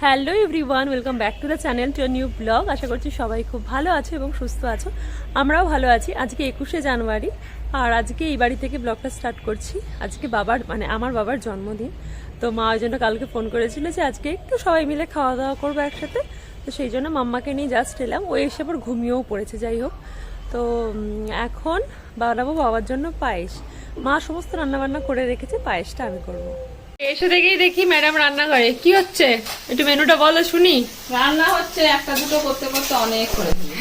Hello everyone, welcome back to the channel to new blog. আশা করছি সবাই খুব ভালো আছো এবং সুস্থ আছো। আমরাও ভালো আছি। আজকে 21শে জানুয়ারি আর আজকে এই বাড়ি থেকে ব্লগটা স্টার্ট করছি। আজকে আমার বাবার জন্মদিন, তো মা ওই জন্য কালকে ফোন করেছিল যে আজকে একটু সবাই মিলে খাওয়া দাওয়া করবো একসাথে। তো সেই জন্য মাম্মাকে নিয়ে জাস্ট এলাম। ও এসে পর ঘুমিয়েও পড়েছে। যাই হোক, তো এখন বানাবো বাবার জন্য পায়েস। মা সমস্ত রান্নাবান্না করে রেখেছে, পায়েসটা আমি করবো। এসে দেখেই দেখি ম্যাডাম রান্না করে। কি হচ্ছে একটু মেনুটা বলো শুনি। রান্না হচ্ছে, একটা দুটো করতে করতে অনেক করে দিই।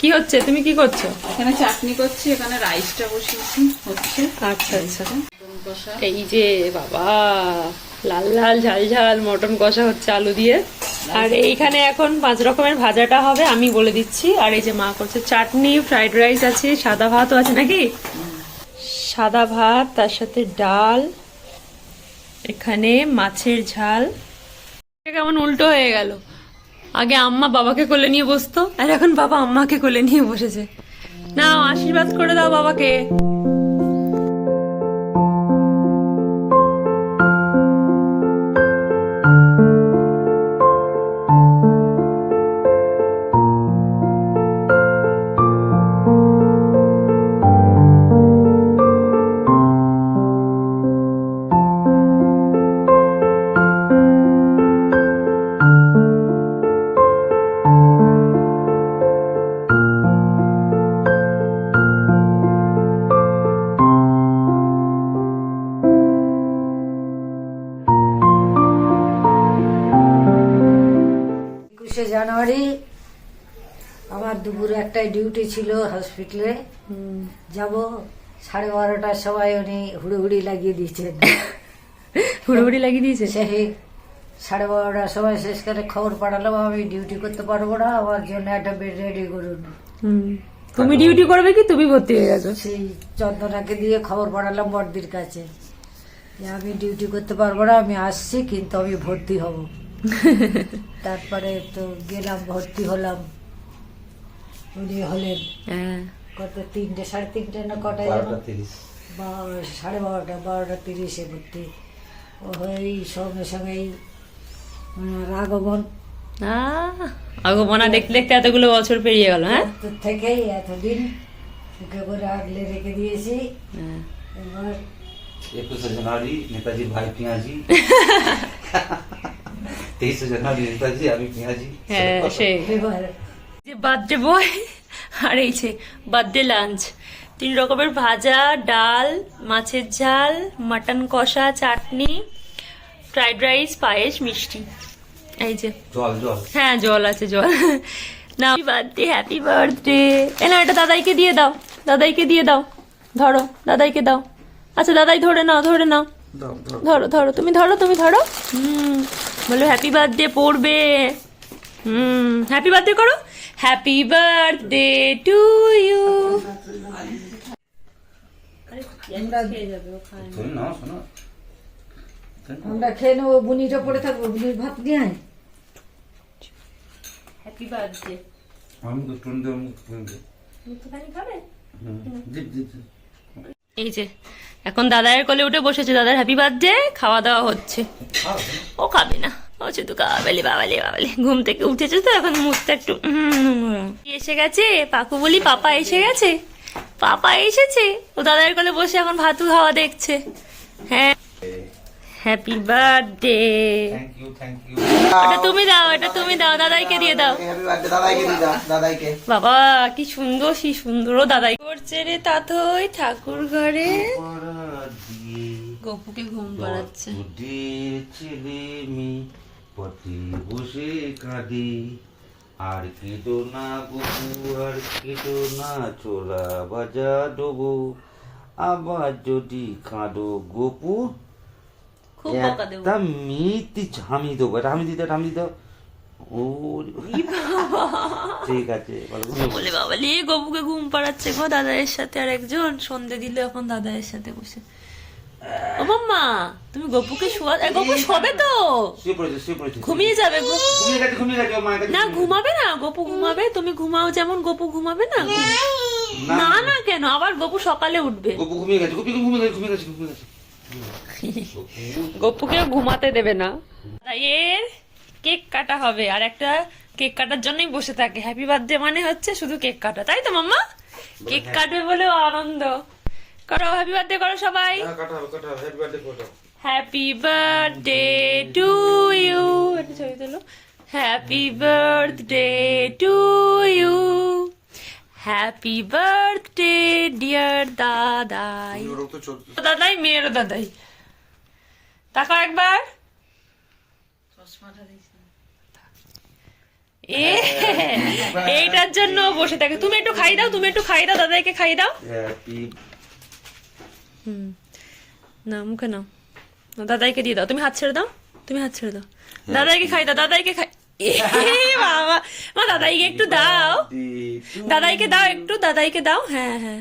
কি হচ্ছে, তুমি কি করছো? এখানে চাটনি করছি, এখানে রাইসটা বসিয়েছি হচ্ছে। আচ্ছা আচ্ছা, মটন কষা। এই যে বাবা, লাল লাল ঝাল ঝাল মটন কষা হচ্ছে আলু দিয়ে। আর এইখানে এখন 5 রকমের ভাজাটা হবে, আমি বলে দিচ্ছি। আর এই যে মা করছে চাটনি, ফ্রাইড রাইস আছে, সাদা ভাতও আছে নাকি? সাদা ভাত, তার সাথে ডাল, এখানে মাছের ঝাল। কেমন উল্টো হয়ে গেল, আগে আম্মা বাবাকে কোলে নিয়ে বসতো আর এখন বাবা আম্মাকে কোলে নিয়ে বসেছে। নাও আশীর্বাদ করে দাও বাবাকে। জানুয়ারি আমার দুপুরে একটা ডিউটি ছিল হসপিটালে, যাব 12:30টার সময় উনি হুড়োহুড়ি লাগিয়ে দিয়েছেন। হুড়োহুড়ি লাগিয়ে দিয়েছে। সেই 12:30টার সময় শেষ করে খবর পাঠালাম আমি ডিউটি করতে পারবো না, আমার জন্য একটা বেড রেডি করুন। তুমি ডিউটি করবে কি তুমি ভর্তি হয়ে গেছো? সেই চন্দনাকে দিয়ে খবর পাঠালাম বড়দির কাছে যে আমি ডিউটি করতে পারবো না, আমি আসছি কিন্তু আমি ভর্তি হব। তারপরে তো গেলাম, ভর্তি হলাম। উনি হলেন কত 3টে 3:30 না কটায় যেন, 12:30 12:30 ভর্তি ও হয়ে সঙ্গে সঙ্গেই আগমনা দেখতে দেখতে এতগুলো বছর পেরিয়ে গেল। হ্যাঁ, থেকেই এতদিন মুখে করে আগলে রেখে দিয়েছি। এবার 21শে জানুয়ারি নেতাজির ভাই পিঁয়াজি, 23শে জানুয়ারি নেতাজি, আমি পিঁয়াজি। হ্যাঁ সেই যে বার্থডে বয় আর এই যে বার্থডে লাঞ্চ। 3 রকমের ভাজা, ডাল, মাছের ঝাল, মাটন কষা, চাটনি, ফ্রাইড রাইস, পায়েস, মিষ্টি। এই যে জল জল, হ্যাঁ জল আছে, জল। না বার্থডে, হ্যাপি বার্থডে। না এটা দাদাইকে দিয়ে দাও, দাদাইকে দিয়ে দাও, ধরো দাদাইকে দাও। আচ্ছা দাদাই ধরে নাও, ধরে নাও, ধরো ধরো, তুমি ধরো, তুমি ধরো। বলো হ্যাপি বার্থডে পড়বে। হ্যাপি বার্থডে করো, হ্যাপি বার্থডে টু ইউ। আমরা খেয়ে নেবো, বুনিটা পড়ে থাকবো, বুনির ভাত নিয়ে আয়। Happy birthday. আমি তো টুন দেব, খাবে? জিপ জিপ। এই যে এখন দাদার কোলে উঠে বসেছে, দাদার হ্যাপি বার্থডে খাওয়া দাওয়া হচ্ছে। ও খাবে না, ও শুধু কাবালি বাবালি বাবালি। ঘুম থেকে উঠেছে তো এখন মুখটা একটু এসে গেছে। পাকু বলি পাপা এসে গেছে, পাপা এসেছে। ও দাদার কোলে বসে এখন ভাতু খাওয়া দেখছে। হ্যাঁ, happy birthday. Thank you thank you. এটা তুমি দাও, এটা তুমি দাও, দাদাইকে দিয়ে দাও। হ্যাপি বার্থডে দাদাইকে দিয়ে দাও, দাদাইকে। বাবা কি সুন্দর, কি সুন্দর ও দাদাই করছে রে তাতই ঠাকুর ঘরে। গপুকে ঘুম পাড়াচ্ছে। ছেলে মেয়ে পথে বসে কাঁদে, আর কেটো না গপু, আর কেটো না চোলা বাজা ডোবো, আবার যদি কাঁদো গপু খুব বকা দেবো। একটা মিথ্যি ঝামি দেবো, এটা আমি দিতে, আমি দিতে। ও ঠিক আছে বলে বাবা লে গপুকে ঘুম পাড়াচ্ছে গো দাদাইয়ের সাথে। আর একজন সন্ধে দিল এখন দাদাইয়ের সাথে বসে। ও মাম্মা তুমি গপুকে শোয়া, গপু শোবে তো, ঘুমিয়ে যাবে গো। না ঘুমাবে না, গপু ঘুমাবে। তুমি ঘুমাও যেমন, গপু ঘুমাবে না। না না কেন, আবার গপু সকালে উঠবে। গপু ঘুমিয়ে গেছে, ঘুমিয়ে গেছে, ঘুমিয়ে গেছে। গপ্পুকেও ঘুমাতে দেবে না। তাই এর কেক কাটা হবে, আর একটা কেক কাটার জন্যই বসে থাকে। হ্যাপি বার্থডে মানে হচ্ছে শুধু কেক কাটা, তাই তো মাম্মা? কেক কাটবে বলেও আনন্দ। করো হ্যাপি বার্থডে করো সবাই। কাটা হবে happy birthday photo. Happy birthday to you, এটা ছবি তোলো। Happy birthday to you, happy birthday dear দাদাই। দাদাই মেয়েরও দাদাই। তাকাও একবার। এইটার জন্য বসে থাকে। তুমি একটু খাই দাও, তুমি একটু খাই দাও, দাদাইকে খাই দাও। হ্যাপি না মুখে নাও, দাদাইকে দিয়ে দাও। তুমি হাত ছেড়ে দাও, তুমি হাত ছেড়ে দাও। দাদাইকে খাই দাও, দাদাইকে খাই। বাবা, মা দাদাইকে একটু দাও, দাদাইকে দাও একটু, দাদাইকে দাও। হ্যাঁ হ্যাঁ